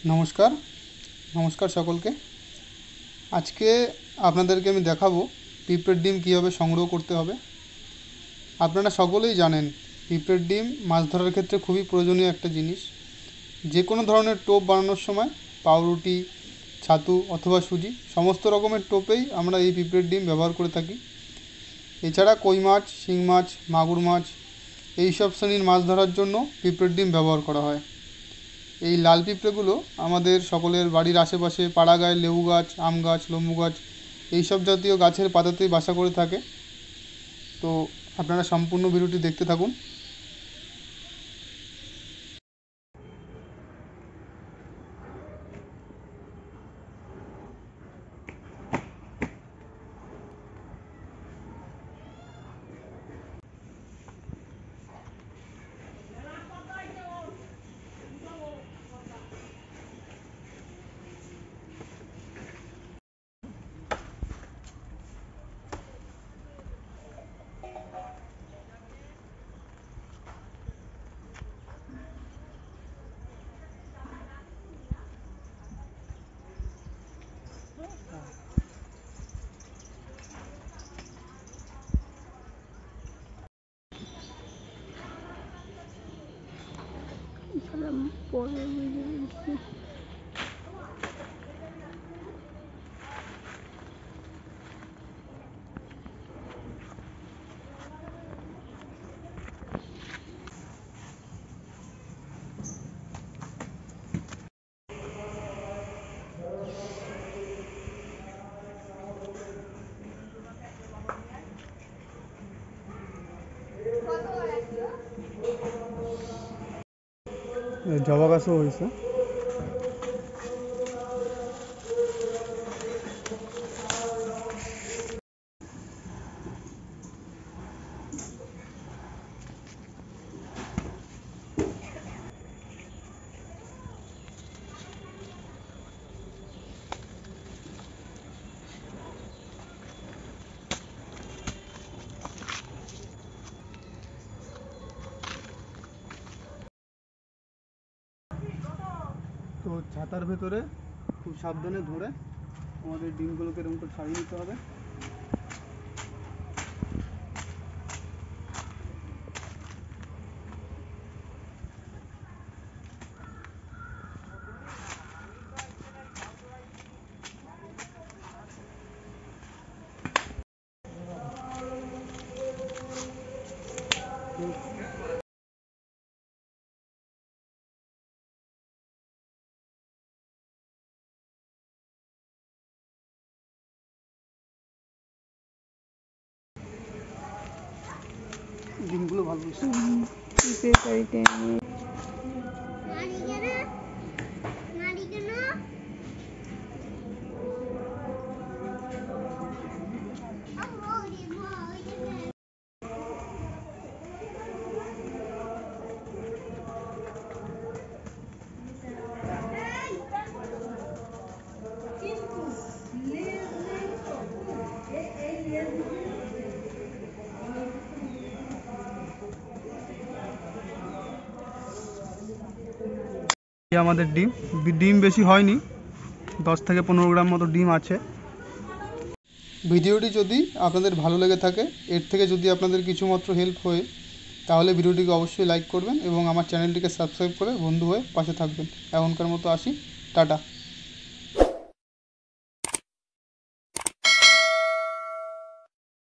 নমস্কার নমস্কার সকলকে। আজকে আপনাদেরকে আমি দেখাবো পিঁপড়ের ডিম কীভাবে সংগ্রহ করতে হবে। আপনারা সকলেই জানেন পিঁপড়ের ডিম মাছ ধরার ক্ষেত্রে খুবই প্রয়োজনীয় একটা জিনিস। যে কোনো ধরনের টোপ বানানোর সময় পাউরুটি, ছাতু অথবা সুজি সমস্ত রকমের টোপেই আমরা এই পিঁপড়ের ডিম ব্যবহার করে থাকি। এছাড়া কই মাছ, শিং মাছ, মাগুর মাছ এই সব শ্রেণীর মাছ ধরার জন্য পিঁপড়ের ডিম ব্যবহার করা হয়। এই লাল পিঁপড়েগুলো আমাদের সকলের বাড়ির আশেপাশে পাড়া গায়ে লেবু গাছ, আম গাছ, লেবু গাছ এইসব জাতীয় গাছের পাতাতেই বাসা করে থাকে। তো আপনারা সম্পূর্ণ ভিডিওটি দেখতে থাকুন। পরে বুঝে গেছি। জবা গাছও হয়েছে। তো ছাতার ভেতরে খুব সাবধানে ধরে আমাদের ডিমগুলোকে এরকম করে ছাড়িয়ে নিতে হবে। ডিমগুলো ভালো আমাদের ডিম বেশি হয়নি, 10 থেকে 15 গ্রাম মতো ডিম আছে। ভিডিওটি যদি আপনাদের ভালো লেগে থাকে, এর থেকে যদি আপনাদের কিছুমাত্র হেল্প হয়, তাহলে ভিডিওটিকে অবশ্যই লাইক করবেন এবং আমার চ্যানেলটিকে সাবস্ক্রাইব করে বন্ধু হয়ে পাশে থাকবেন। এখনকার মতো আসি, টাটা।